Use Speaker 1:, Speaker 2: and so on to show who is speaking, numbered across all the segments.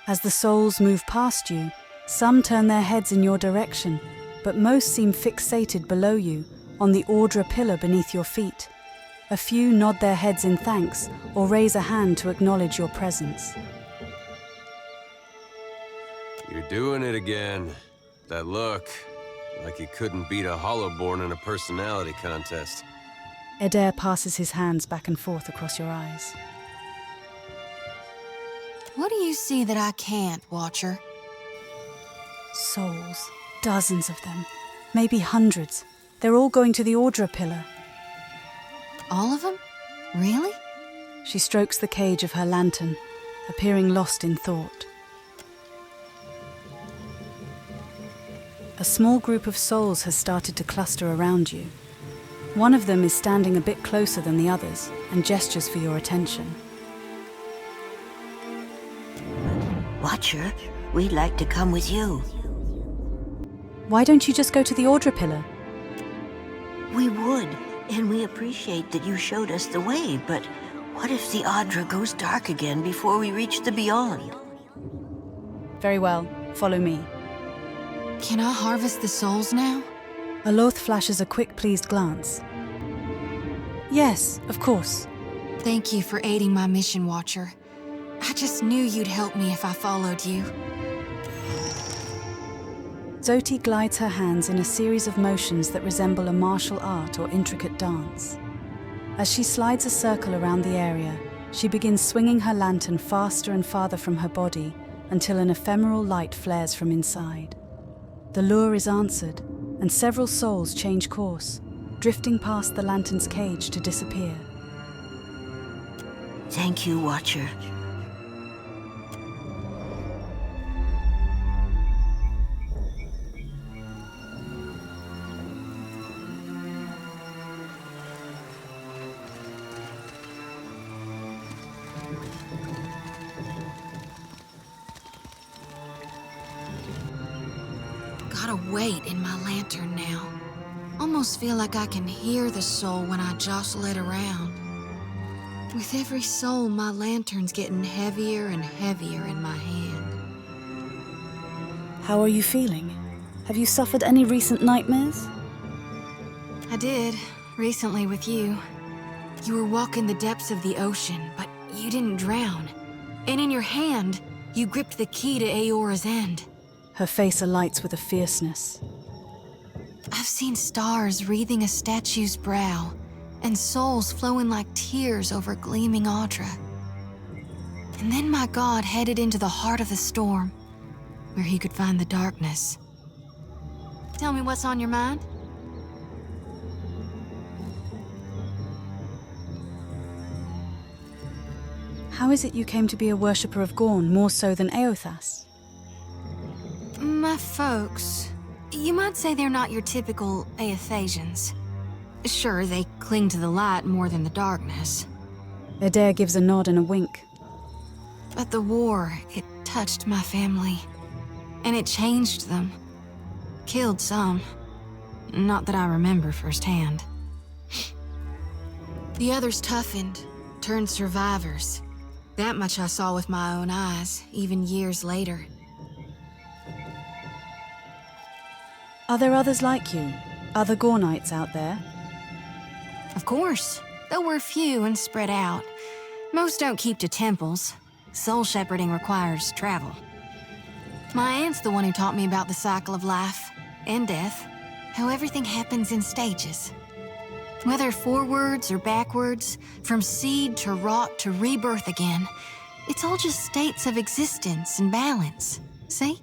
Speaker 1: As the souls move past you, some turn their heads in your direction, but most seem fixated below you, on the Ordra pillar beneath your feet. A few nod their heads in thanks or raise a hand to acknowledge your presence.
Speaker 2: You're doing it again. That look, like you couldn't beat a Hollowborn in a personality contest.
Speaker 1: Adair passes his hands back and forth across your eyes.
Speaker 3: What do you see that I can't, Watcher?
Speaker 1: Souls. Dozens of them. Maybe hundreds. They're all going to the Ordra pillar.
Speaker 3: All of them? Really?
Speaker 1: She strokes the cage of her lantern, appearing lost in thought. A small group of souls has started to cluster around you. One of them is standing a bit closer than the others and gestures for your attention.
Speaker 4: Watcher, we'd like to come with you.
Speaker 1: Why don't you just go to the Ordra pillar?
Speaker 4: We would, and we appreciate that you showed us the way, but what if the Audra goes dark again before we reach the Beyond?
Speaker 1: Very well, follow me.
Speaker 3: Can I harvest the souls now?
Speaker 1: Aloth flashes a quick, pleased glance. Yes, of course.
Speaker 3: Thank you for aiding my mission, Watcher. I just knew you'd help me if I followed you.
Speaker 1: Zoti glides her hands in a series of motions that resemble a martial art or intricate dance. As she slides a circle around the area, she begins swinging her lantern faster and farther from her body until an ephemeral light flares from inside. The lure is answered, and several souls change course, drifting past the lantern's cage to disappear.
Speaker 4: Thank you, Watcher.
Speaker 3: Got a weight in my lantern now. Almost feel like I can hear the soul when I jostle it around. With every soul, my lantern's getting heavier and heavier in my hand.
Speaker 1: How are you feeling? Have you suffered any recent nightmares?
Speaker 3: I did, recently with you. You were walking the depths of the ocean, but you didn't drown. And in your hand, you gripped the key to Aora's end.
Speaker 1: Her face alights with a fierceness.
Speaker 3: I've seen stars wreathing a statue's brow, and souls flowing like tears over gleaming Audra. And then my god headed into the heart of the storm, where he could find the darkness. Tell me what's on your mind?
Speaker 1: How is it you came to be a worshipper of Gorn more so than Eothas?
Speaker 3: My folks, you might say they're not your typical Aethasians. Sure, they cling to the light more than the darkness.
Speaker 1: Adair gives a nod and a wink.
Speaker 3: But the war, it touched my family. And it changed them. Killed some. Not that I remember firsthand. The others toughened, turned survivors. That much I saw with my own eyes, even years later.
Speaker 1: Are there others like you? Other Gornites out there?
Speaker 3: Of course. Though we're few and spread out. Most don't keep to temples. Soul shepherding requires travel. My aunt's the one who taught me about the cycle of life and death. How everything happens in stages. Whether forwards or backwards, from seed to rot to rebirth again, it's all just states of existence and balance. See?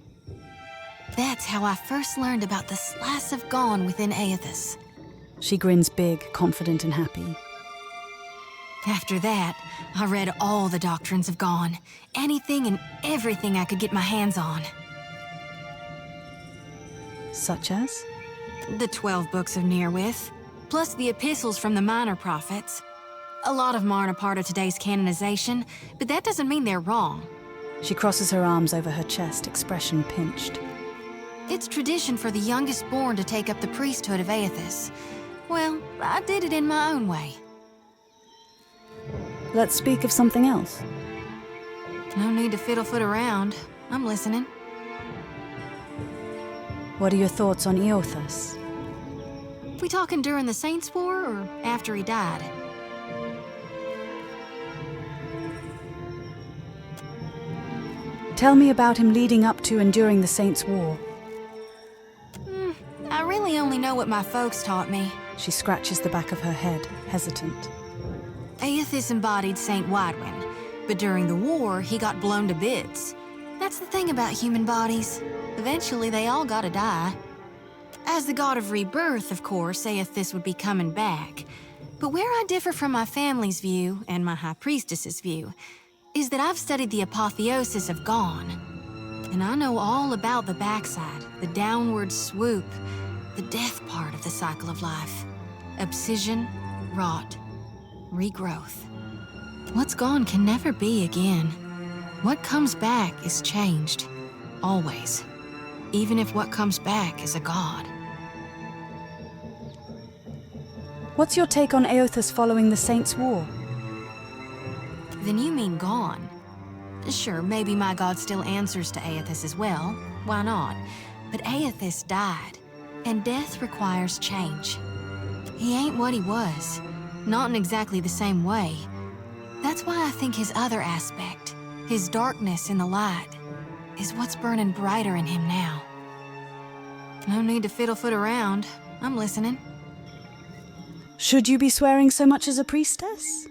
Speaker 3: That's how I first learned about the slice of Gone within Aethys.
Speaker 1: She grins big, confident and happy.
Speaker 3: After that, I read all the doctrines of Gone. Anything and everything I could get my hands on.
Speaker 1: Such as?
Speaker 3: The 12 books of Nearwith, plus the epistles from the minor prophets. A lot of them aren't a part of today's canonization, but that doesn't mean they're wrong.
Speaker 1: She crosses her arms over her chest, expression pinched.
Speaker 3: It's tradition for the youngest born to take up the priesthood of Aethys. Well, I did it in my own way.
Speaker 1: Let's speak of something else.
Speaker 3: No need to fiddle-foot around. I'm listening.
Speaker 1: What are your thoughts on Eothas?
Speaker 3: We talking during the Saints' War or after he died?
Speaker 1: Tell me about him leading up to and during the Saints' War.
Speaker 3: I really only know what my folks taught me.
Speaker 1: She scratches the back of her head, hesitant.
Speaker 3: Eothas embodied Saint Widwin, but during the war, he got blown to bits. That's the thing about human bodies. Eventually, they all gotta die. As the god of rebirth, of course, Eothas would be coming back. But where I differ from my family's view, and my High Priestess's view, is that I've studied the apotheosis of Gone. And I know all about the backside, the downward swoop, the death part of the cycle of life. Abscission, rot, regrowth. What's gone can never be again. What comes back is changed. Always. Even if what comes back is a god.
Speaker 1: What's your take on Eothas following the Saints' War?
Speaker 3: Then you mean gone. Sure, maybe my god still answers to Eothas as well. Why not? But Eothas died, and death requires change. He ain't what he was. Not in exactly the same way. That's why I think his other aspect, his darkness in the light, is what's burning brighter in him now. No need to fiddlefoot around. I'm listening.
Speaker 1: Should you be swearing so much as a priestess?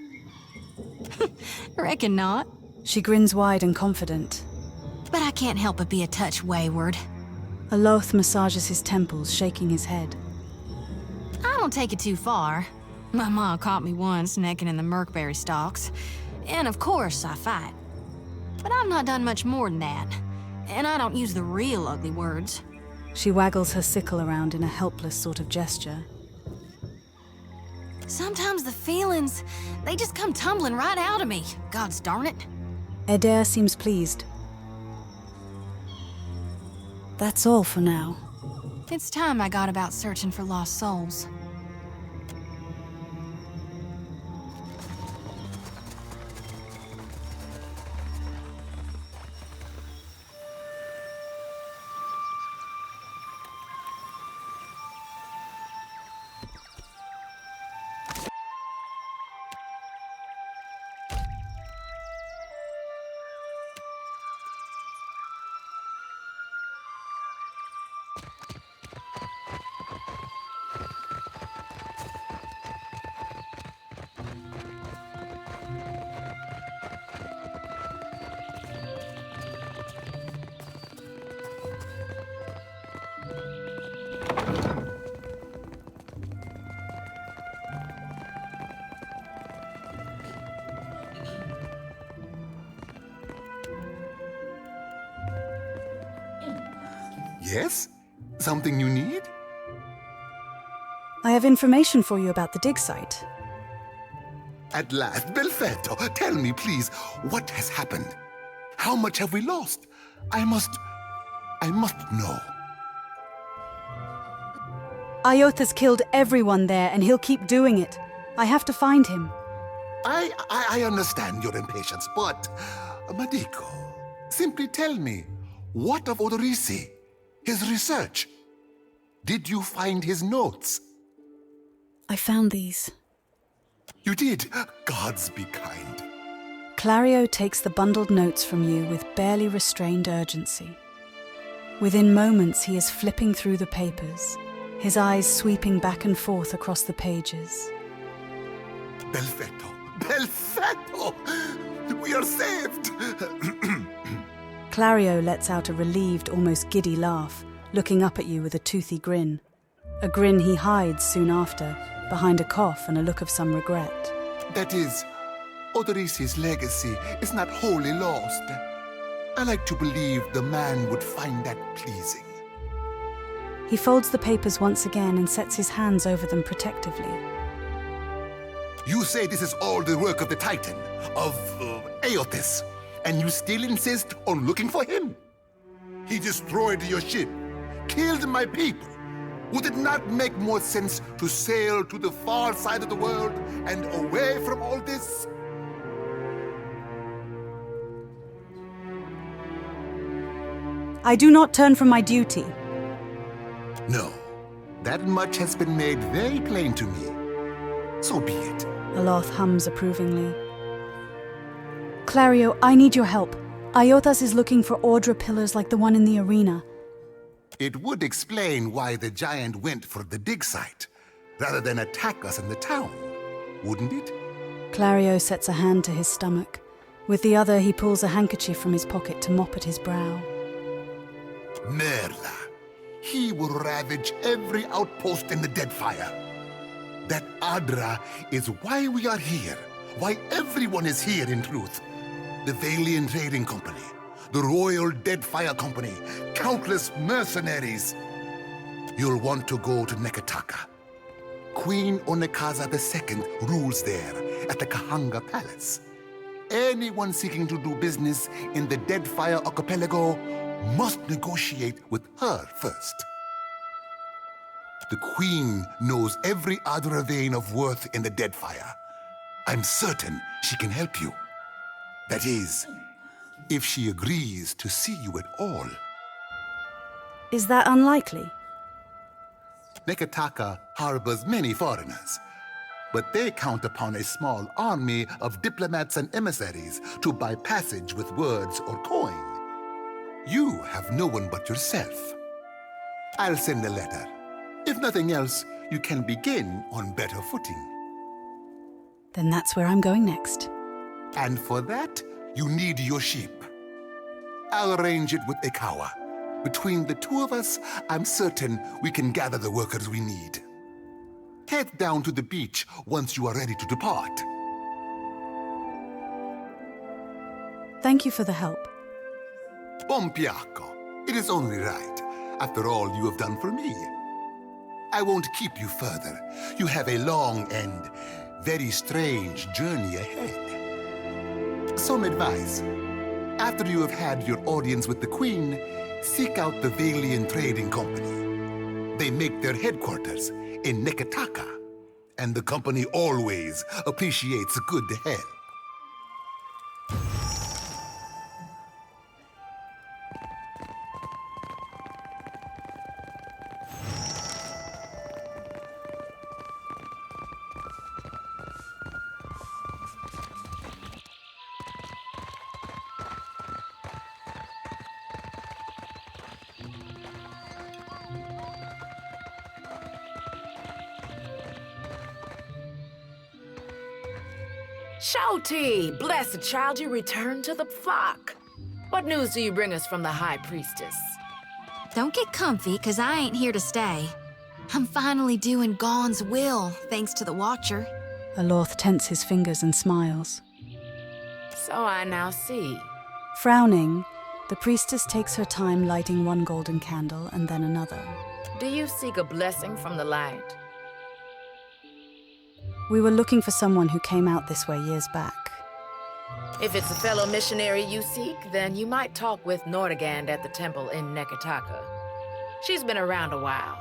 Speaker 3: Reckon not.
Speaker 1: She grins wide and confident.
Speaker 3: But I can't help but be a touch wayward.
Speaker 1: Aloth massages his temples, shaking his head.
Speaker 3: I don't take it too far. My ma caught me once necking in the Merkberry stalks. And of course, I fight. But I've not done much more than that. And I don't use the real ugly words.
Speaker 1: She waggles her sickle around in a helpless sort of gesture.
Speaker 3: Sometimes the feelings, they just come tumbling right out of me. Gods darn it.
Speaker 1: Adair seems pleased. That's all for now.
Speaker 3: It's time I got about searching for lost souls.
Speaker 5: Yes? Something you need?
Speaker 1: I have information for you about the dig site.
Speaker 5: At last, Belfetto, tell me, please, what has happened? How much have we lost? I must know.
Speaker 1: Iotha's killed everyone there, and he'll keep doing it. I have to find him.
Speaker 5: I understand your impatience, but, Madiko, simply tell me, what of Odorisi? His research? Did you find his notes?
Speaker 1: I found these.
Speaker 5: You did? Gods be kind.
Speaker 1: Clario takes the bundled notes from you with barely restrained urgency. Within moments, he is flipping through the papers, his eyes sweeping back and forth across the pages.
Speaker 5: Belfetto! Belfetto! We are saved!
Speaker 1: Clario lets out a relieved, almost giddy laugh, looking up at you with a toothy grin. A grin he hides soon after, behind a cough and a look of some regret.
Speaker 5: That is, Odorisi's legacy is not wholly lost. I like to believe the man would find that pleasing.
Speaker 1: He folds the papers once again and sets his hands over them protectively.
Speaker 5: You say this is all the work of the Titan, of Eothas, and you still insist on looking for him? He destroyed your ship, killed my people. Would it not make more sense to sail to the far side of the world and away from all this?
Speaker 1: I do not turn from my duty.
Speaker 5: No, that much has been made very plain to me. So be it.
Speaker 1: Aloth hums approvingly. Clario, I need your help. Iotas is looking for Ordra pillars like the one in the arena.
Speaker 5: It would explain why the giant went for the dig site, rather than attack us in the town, wouldn't it?
Speaker 1: Clario sets a hand to his stomach. With the other, he pulls a handkerchief from his pocket to mop at his brow.
Speaker 5: Merla. He will ravage every outpost in the Deadfire. That Adra is why we are here, why everyone is here in truth. The Valiant Trading Company, the Royal Deadfire Company, countless mercenaries. You'll want to go to Nekataka. Queen Onekaza II rules there at the Kahanga Palace. Anyone seeking to do business in the Deadfire Archipelago must negotiate with her first. The Queen knows every Adra vein of worth in the Deadfire. I'm certain she can help you. That is, if she agrees to see you at all.
Speaker 1: Is that unlikely?
Speaker 5: Nekataka harbors many foreigners, but they count upon a small army of diplomats and emissaries to buy passage with words or coin. You have no one but yourself. I'll send a letter. If nothing else, you can begin on better footing.
Speaker 1: Then that's where I'm going next.
Speaker 5: And for that, you need your ship. I'll arrange it with Ikawa. Between the two of us, I'm certain we can gather the workers we need. Head down to the beach once you are ready to depart.
Speaker 1: Thank you for the help.
Speaker 5: Pompiaco, it is only right, after all you have done for me. I won't keep you further. You have a long and very strange journey ahead. Some advice. After you have had your audience with the Queen, seek out the Valiant Trading Company. They make their headquarters in Nekataka, and the company always appreciates good help.
Speaker 6: Shouty, blessed child, you returned to the flock. What news do you bring us from the High Priestess?
Speaker 3: Don't get comfy, 'cause I ain't here to stay. I'm finally doing Gaun's will, thanks to the Watcher.
Speaker 1: Aloth tenses his fingers and smiles.
Speaker 6: So I now see.
Speaker 1: Frowning, the priestess takes her time lighting one golden candle and then another.
Speaker 6: Do you seek a blessing from the light?
Speaker 1: We were looking for someone who came out this way years back.
Speaker 6: If it's a fellow missionary you seek, then you might talk with Nordegand at the temple in Nekataka. She's been around a while,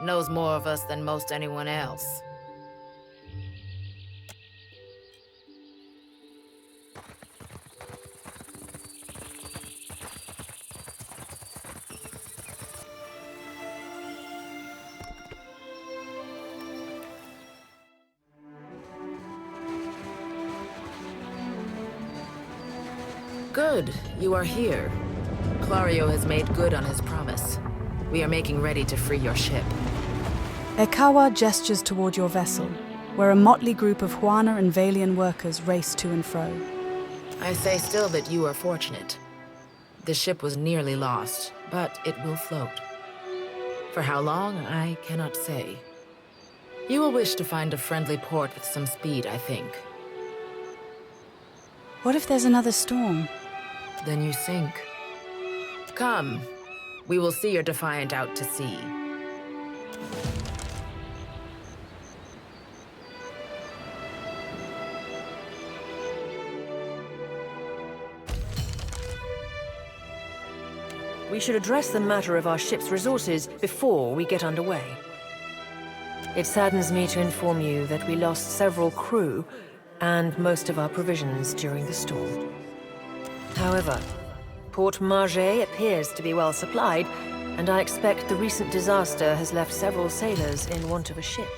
Speaker 6: knows more of us than most anyone else. Good, you are here. Clario has made good on his promise. We are making ready to free your ship.
Speaker 1: Ekawa gestures toward your vessel, where a motley group of Huana and Valian workers race to and fro.
Speaker 6: I say still that you are fortunate. The ship was nearly lost, but it will float. For how long, I cannot say. You will wish to find a friendly port with some speed, I think.
Speaker 1: What if there's another storm?
Speaker 6: Then you sink. Come, we will see your Defiant out to sea.
Speaker 7: We should address the matter of our ship's resources before we get underway. It saddens me to inform you that we lost several crew and most of our provisions during the storm. However, Port Margé appears to be well supplied, and I expect the recent disaster has left several sailors in want of a ship.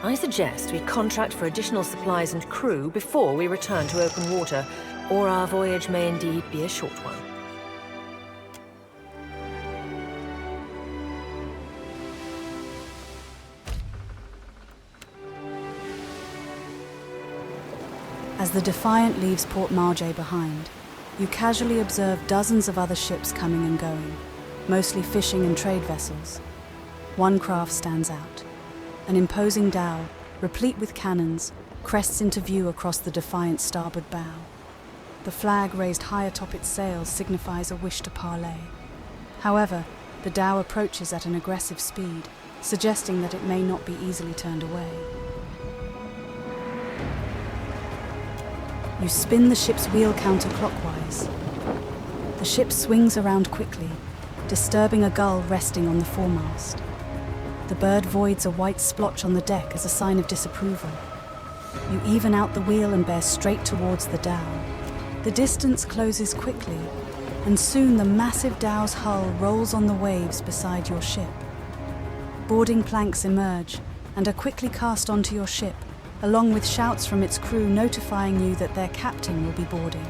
Speaker 7: I suggest we contract for additional supplies and crew before we return to open water, or our voyage may indeed be a short one.
Speaker 1: As the Defiant leaves Port Margé behind, you casually observe dozens of other ships coming and going, mostly fishing and trade vessels. One craft stands out. An imposing dhow, replete with cannons, crests into view across the Defiant's starboard bow. The flag raised high atop its sails signifies a wish to parley. However, the dhow approaches at an aggressive speed, suggesting that it may not be easily turned away. You spin the ship's wheel counterclockwise. The ship swings around quickly, disturbing a gull resting on the foremast. The bird voids a white splotch on the deck as a sign of disapproval. You even out the wheel and bear straight towards the dhow. The distance closes quickly, and soon the massive dhow's hull rolls on the waves beside your ship. Boarding planks emerge and are quickly cast onto your ship, along with shouts from its crew notifying you that their captain will be boarding.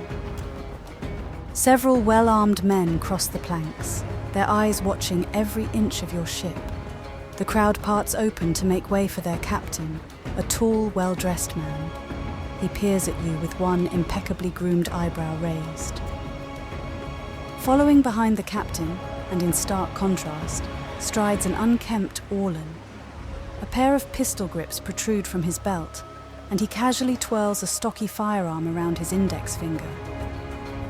Speaker 1: Several well-armed men cross the planks, their eyes watching every inch of your ship. The crowd parts open to make way for their captain, a tall, well-dressed man. He peers at you with one impeccably groomed eyebrow raised. Following behind the captain, and in stark contrast, strides an unkempt Orlan. A pair of pistol grips protrude from his belt, and he casually twirls a stocky firearm around his index finger.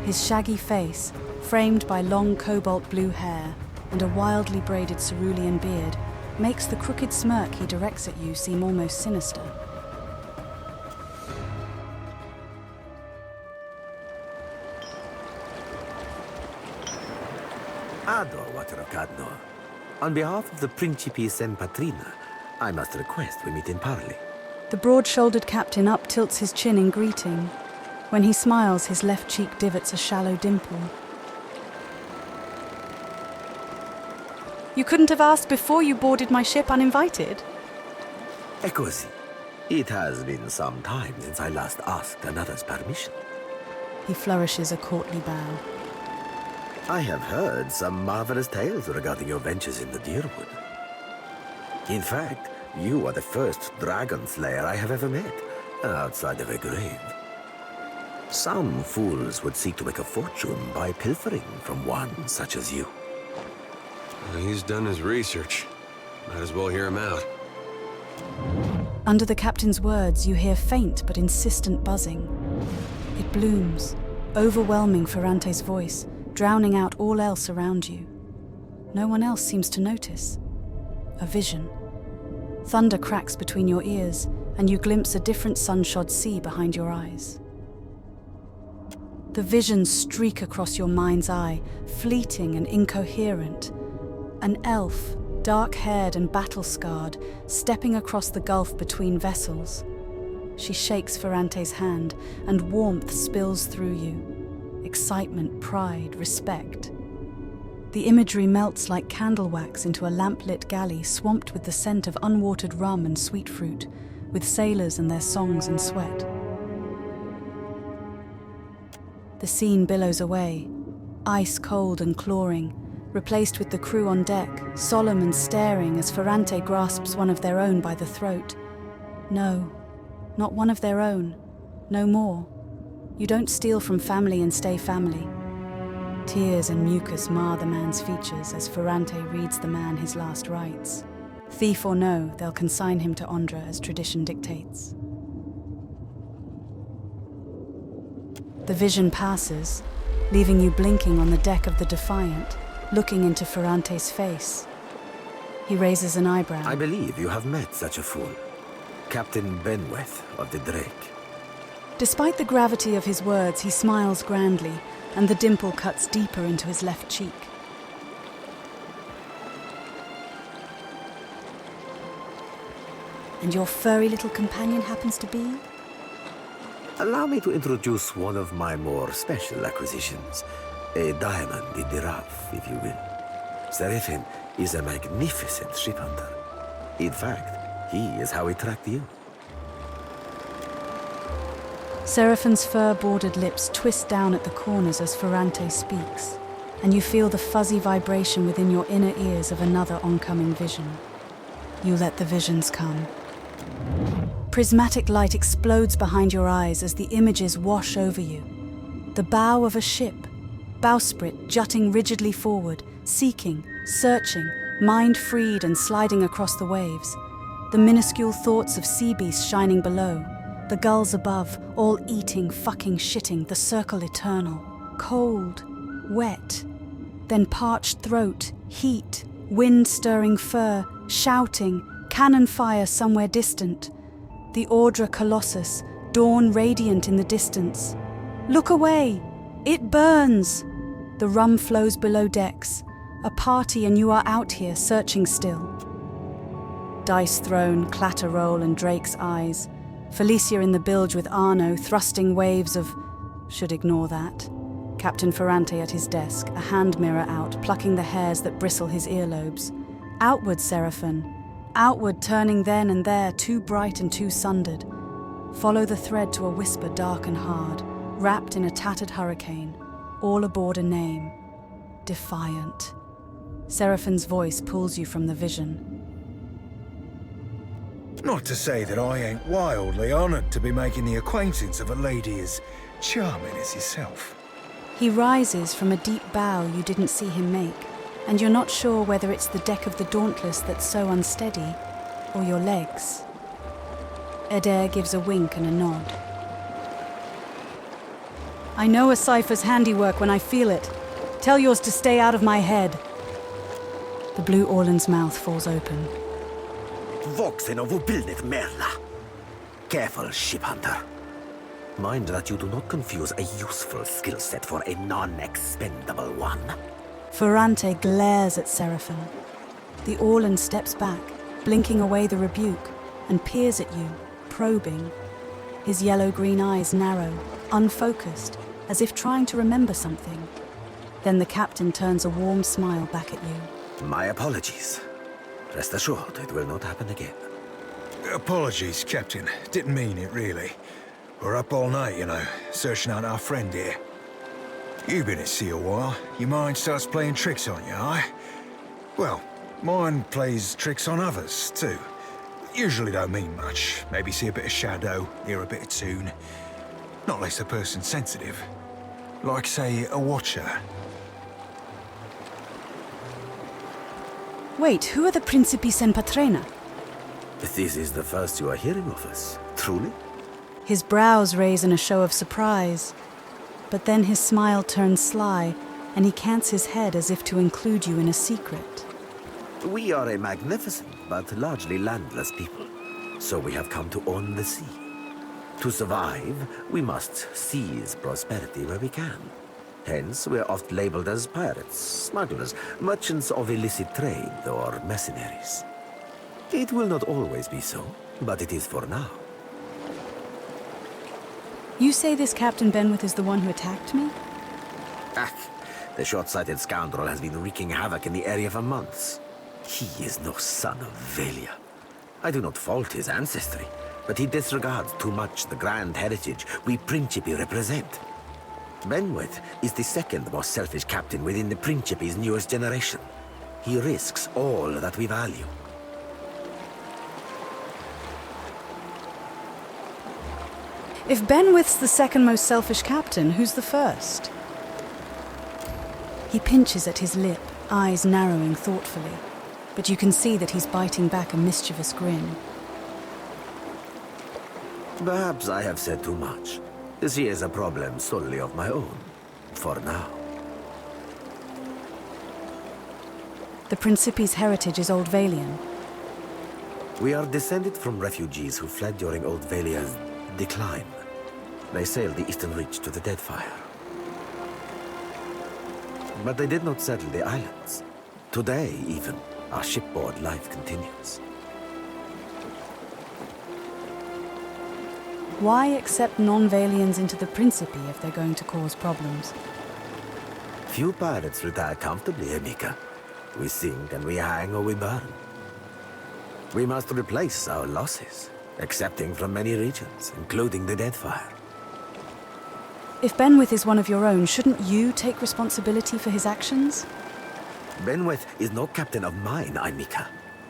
Speaker 1: His shaggy face, framed by long cobalt blue hair and a wildly braided cerulean beard, makes the crooked smirk he directs at you seem almost sinister.
Speaker 8: Ador Waterocadno. On behalf of the Principes and Patrina, I must request we meet in parley.
Speaker 1: The broad-shouldered captain up-tilts his chin in greeting. When he smiles, his left cheek divots a shallow dimple. You couldn't have asked before you boarded my ship uninvited?
Speaker 8: Eccosi. It has been some time since I last asked another's permission.
Speaker 1: He flourishes a courtly bow.
Speaker 8: I have heard some marvelous tales regarding your ventures in the Deerwood. In fact, you are the first dragon slayer I have ever met, outside of a grave. Some fools would seek to make a fortune by pilfering from one such as you.
Speaker 2: He's done his research. Might as well hear him out.
Speaker 1: Under the captain's words, you hear faint but insistent buzzing. It blooms, overwhelming Ferrante's voice, drowning out all else around you. No one else seems to notice. A vision. Thunder cracks between your ears, and you glimpse a different sun-shod sea behind your eyes. The visions streak across your mind's eye, fleeting and incoherent. An elf, dark-haired and battle-scarred, stepping across the gulf between vessels. She shakes Ferrante's hand, and warmth spills through you. Excitement, pride, respect. The imagery melts like candle wax into a lamp-lit galley swamped with the scent of unwatered rum and sweet fruit, with sailors and their songs and sweat. The scene billows away, ice cold and clawing, replaced with the crew on deck, solemn and staring as Ferrante grasps one of their own by the throat. No, not one of their own. No more. You don't steal from family and stay family. Tears and mucus mar the man's features as Ferrante reads the man his last rites. Thief or no, they'll consign him to Ondra as tradition dictates. The vision passes, leaving you blinking on the deck of the Defiant, looking into Ferrante's face. He raises an eyebrow.
Speaker 8: I believe you have met such a fool. Captain Benweth of the Drake.
Speaker 1: Despite the gravity of his words, he smiles grandly, and the dimple cuts deeper into his left cheek. And your furry little companion happens to be?
Speaker 8: Allow me to introduce one of my more special acquisitions. A diamond in the rough, if you will. Seraphin is a magnificent ship hunter. In fact, he is how he tracked you.
Speaker 1: Seraphin's fur-bordered lips twist down at the corners as Ferrante speaks, and you feel the fuzzy vibration within your inner ears of another oncoming vision. You let the visions come. Prismatic light explodes behind your eyes as the images wash over you. The bow of a ship, bowsprit jutting rigidly forward, seeking, searching, mind freed and sliding across the waves. The minuscule thoughts of sea beasts shining below. The gulls above, all eating, fucking, shitting, the circle eternal. Cold, wet, then parched throat, heat, wind-stirring fur, shouting, cannon fire somewhere distant. The Ordra Colossus, dawn radiant in the distance. Look away! It burns! The rum flows below decks. A party and you are out here, searching still. Dice thrown, clatter roll and Drake's eyes. Felicia in the bilge with Arno, thrusting waves of... Should ignore that. Captain Ferrante at his desk, a hand mirror out, plucking the hairs that bristle his earlobes. Outward, Seraphin. Outward, turning then and there, too bright and too sundered. Follow the thread to a whisper dark and hard, wrapped in a tattered hurricane, all aboard a name. Defiant. Seraphin's voice pulls you from the vision.
Speaker 9: Not to say that I ain't wildly honored to be making the acquaintance of a lady as charming as yourself.
Speaker 1: He rises from a deep bow you didn't see him make, and you're not sure whether it's the deck of the Dauntless that's so unsteady, or your legs. Adair gives a wink and a nod. I know a cipher's handiwork when I feel it. Tell yours to stay out of my head. The Blue Orland's mouth falls open.
Speaker 8: Voxen of Ubilnet Merla. Careful, ship hunter. Mind that you do not confuse a useful skill set for a non-expendable one.
Speaker 1: Ferrante glares at Seraphin. The Orland steps back, blinking away the rebuke, and peers at you, probing. His yellow-green eyes narrow, unfocused, as if trying to remember something. Then the captain turns a warm smile back at you.
Speaker 8: My apologies. Rest assured, it will not happen again.
Speaker 9: Apologies, Captain. Didn't mean it, really. We're up all night, you know, searching out our friend here. You've been at sea a while. Your mind starts playing tricks on you, aye? Well, mine plays tricks on others, too. Usually don't mean much. Maybe see a bit of shadow, hear a bit of tune. Not less a person sensitive. Like, say, a watcher.
Speaker 1: Wait, who are the Principis en Patrena?
Speaker 8: This is the first you are hearing of us, truly?
Speaker 1: His brows raise in a show of surprise. But then his smile turns sly, and he cants his head as if to include you in a secret.
Speaker 8: We are a magnificent but largely landless people, so we have come to own the sea. To survive, we must seize prosperity where we can. Hence, we are oft labeled as pirates, smugglers, merchants of illicit trade, or mercenaries. It will not always be so, but it is for now.
Speaker 1: You say this Captain Benwith is the one who attacked me?
Speaker 8: Ah, the short-sighted scoundrel has been wreaking havoc in the area for months. He is no son of Valia. I do not fault his ancestry, but he disregards too much the grand heritage we Principi represent. Benwith is the second most selfish captain within the Principi's newest generation. He risks all that we value.
Speaker 1: If Benwith's the second most selfish captain, who's the first? He pinches at his lip, eyes narrowing thoughtfully, but you can see that he's biting back a mischievous grin.
Speaker 8: Perhaps I have said too much. This is a problem solely of my own, for now.
Speaker 1: The Principi's heritage is Old Valian.
Speaker 8: We are descended from refugees who fled during Old Valia's decline. They sailed the eastern reach to the Deadfire. But they did not settle the islands. Today, even, our shipboard life continues.
Speaker 1: Why accept non-Valians into the Principe if they're going to cause problems?
Speaker 8: Few pirates retire comfortably, Emika. We sink and we hang or we burn. We must replace our losses, accepting from many regions, including the Deadfire.
Speaker 1: If Benwith is one of your own, shouldn't you take responsibility for his actions?
Speaker 8: Benwith is no captain of mine, Emika.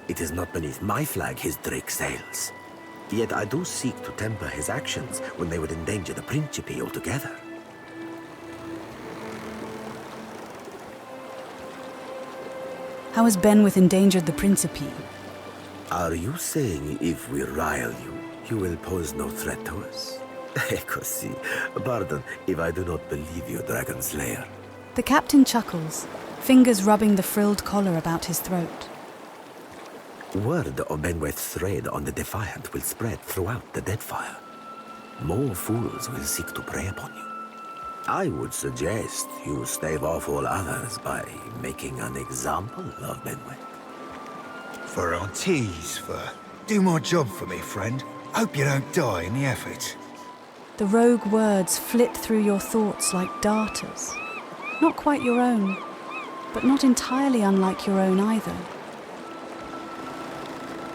Speaker 8: It is not beneath my flag his drake sails. Yet I do seek to temper his actions when they would endanger the Principe altogether.
Speaker 1: How has Benwith endangered the Principe?
Speaker 8: Are you saying if we rile you, you will pose no threat to us? Ecosi, pardon if I do not believe you, Dragon Slayer.
Speaker 1: The captain chuckles, fingers rubbing the frilled collar about his throat.
Speaker 8: Word of Benweth's thread on the Defiant will spread throughout the Deadfire. More fools will seek to prey upon you. I would suggest you stave off all others by making an example of Benweth.
Speaker 9: For Auntie's, do my job for me, friend. Hope you don't die in the effort.
Speaker 1: The rogue words flit through your thoughts like darters. Not quite your own, but not entirely unlike your own either.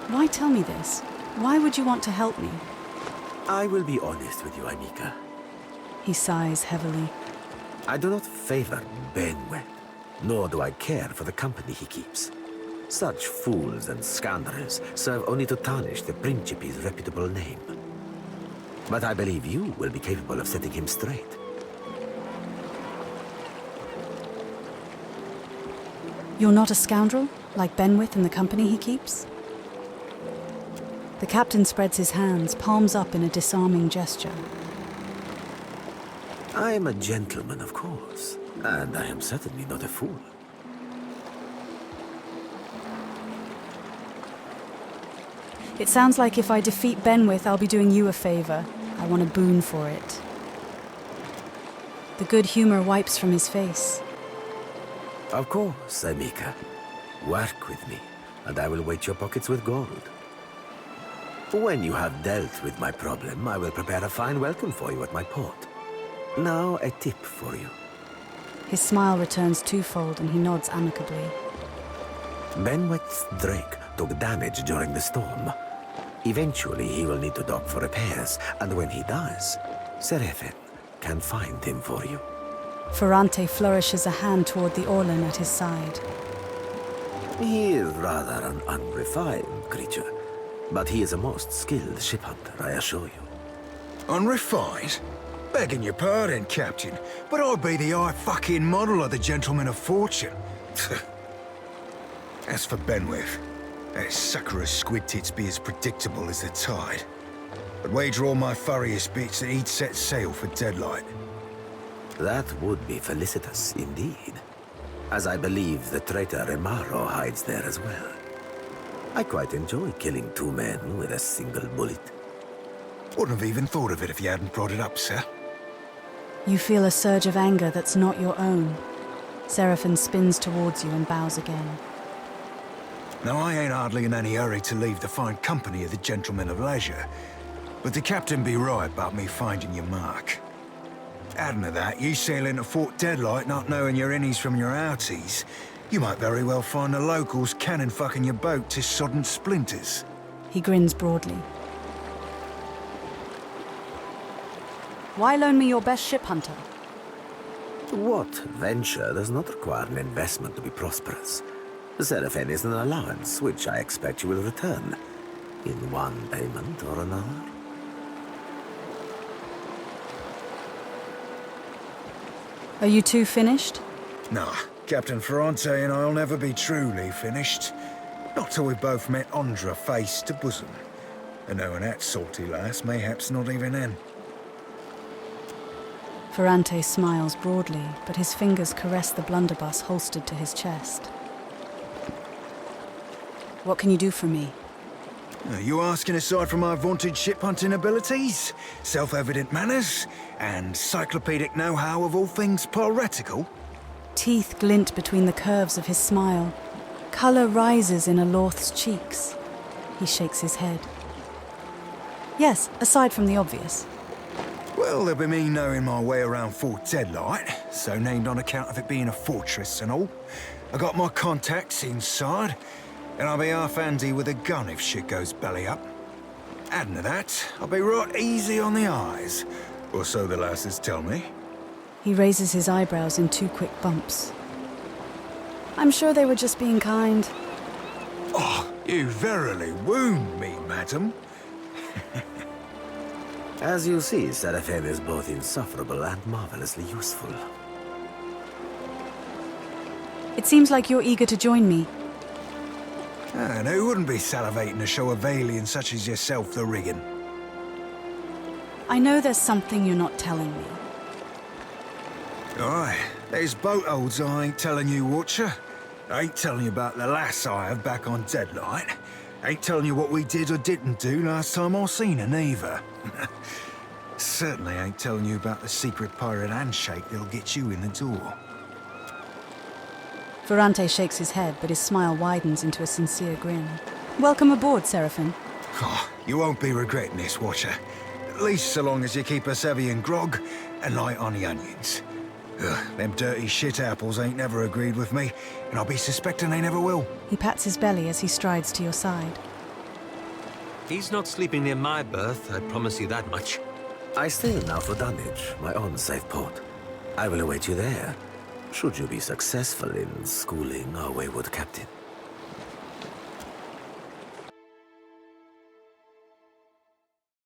Speaker 1: Why tell me this? Why would you want to help me?
Speaker 8: I will be honest with you, Emika.
Speaker 1: He sighs heavily.
Speaker 8: I do not favor Benweth, nor do I care for the company he keeps. Such fools and scoundrels serve only to tarnish the Principe's reputable name. But I believe you will be capable of setting him straight.
Speaker 1: You're not a scoundrel, like Benwith and the company he keeps? The captain spreads his hands, palms up in a disarming gesture.
Speaker 8: I am a gentleman, of course, and I am certainly not a fool.
Speaker 1: It sounds like if I defeat Benwith, I'll be doing you a favor. I want a boon for it. The good humor wipes from his face.
Speaker 8: Of course, Emika. Work with me, and I will weight your pockets with gold. When you have dealt with my problem, I will prepare a fine welcome for you at my port. Now, a tip for you.
Speaker 1: His smile returns twofold and he nods amicably.
Speaker 8: Benweth's drake took damage during the storm. Eventually, he will need to dock for repairs, and when he does, Seraphin can find him for you.
Speaker 1: Ferrante flourishes a hand toward the Orlan at his side.
Speaker 8: He is rather an unrefined creature, but he is a most skilled ship hunter, I assure you.
Speaker 9: Unrefined? Begging your pardon, Captain, but I'd be the fucking model of the Gentleman of Fortune. As for Benwith, that sucker of squid tits be as predictable as the tide. I'd wager all my furriest bits that he'd set sail for Deadlight.
Speaker 8: That would be felicitous indeed, as I believe the traitor Remaro hides there as well. I quite enjoy killing two men with a single bullet.
Speaker 9: Wouldn't have even thought of it if you hadn't brought it up, sir.
Speaker 1: You feel a surge of anger that's not your own. Seraphin spins towards you and bows again.
Speaker 9: Now, I ain't hardly in any hurry to leave the fine company of the Gentlemen of Leisure, but the captain be right about me finding your mark. Adding to that, you sail into Fort Deadlight not knowing your innies from your outies, you might very well find the locals cannon fucking your boat to sodden splinters.
Speaker 1: He grins broadly. Why loan me your best ship hunter?
Speaker 8: What venture does not require an investment to be prosperous? Seraphin is an allowance, which I expect you will return, in one payment or another.
Speaker 1: Are you two finished?
Speaker 9: Nah, Captain Ferrante and I'll never be truly finished. Not till we've both met Andra face to bosom. And knowing that salty lass, mayhaps not even then.
Speaker 1: Ferrante smiles broadly, but his fingers caress the blunderbuss holstered to his chest. What can you do for me?
Speaker 9: Are you asking aside from my vaunted ship-hunting abilities, self-evident manners, and cyclopedic know-how of all things piratical?
Speaker 1: Teeth glint between the curves of his smile. Color rises in Alorth's cheeks. He shakes his head. Yes, aside from the obvious.
Speaker 9: Well, there'll be me knowing my way around Fort Deadlight, so named on account of it being a fortress and all. I got my contacts inside, and I'll be half handy with a gun if shit goes belly up. Adding to that, I'll be right easy on the eyes, or so the lasses tell me.
Speaker 1: He raises his eyebrows in 2 quick bumps. I'm sure they were just being kind.
Speaker 9: Oh, you verily wound me, madam.
Speaker 8: As you see, Seraphim is both insufferable and marvelously useful.
Speaker 1: It seems like you're eager to join me.
Speaker 9: And who wouldn't be salivating to show a Valian such as yourself the rigging?
Speaker 1: I know there's something you're not telling me.
Speaker 9: Aye, there's boat holds I ain't telling you, Watcher. I ain't telling you about the lass I have back on Deadlight. Ain't telling you what we did or didn't do last time I seen her, neither. Certainly ain't telling you about the secret pirate handshake that'll get you in the door.
Speaker 1: Ferrante shakes his head, but his smile widens into a sincere grin. Welcome aboard, Seraphim.
Speaker 9: Oh, you won't be regretting this, Watcher. At least so long as you keep us heavy in grog and light on the onions. Ugh, them dirty shit apples ain't never agreed with me, and I'll be suspecting they never will.
Speaker 1: He pats his belly as he strides to your side.
Speaker 10: He's not sleeping near my berth, I promise you that much.
Speaker 8: I sail now for Dunwich, my own safe port. I will await you there, should you be successful in schooling our wayward captain.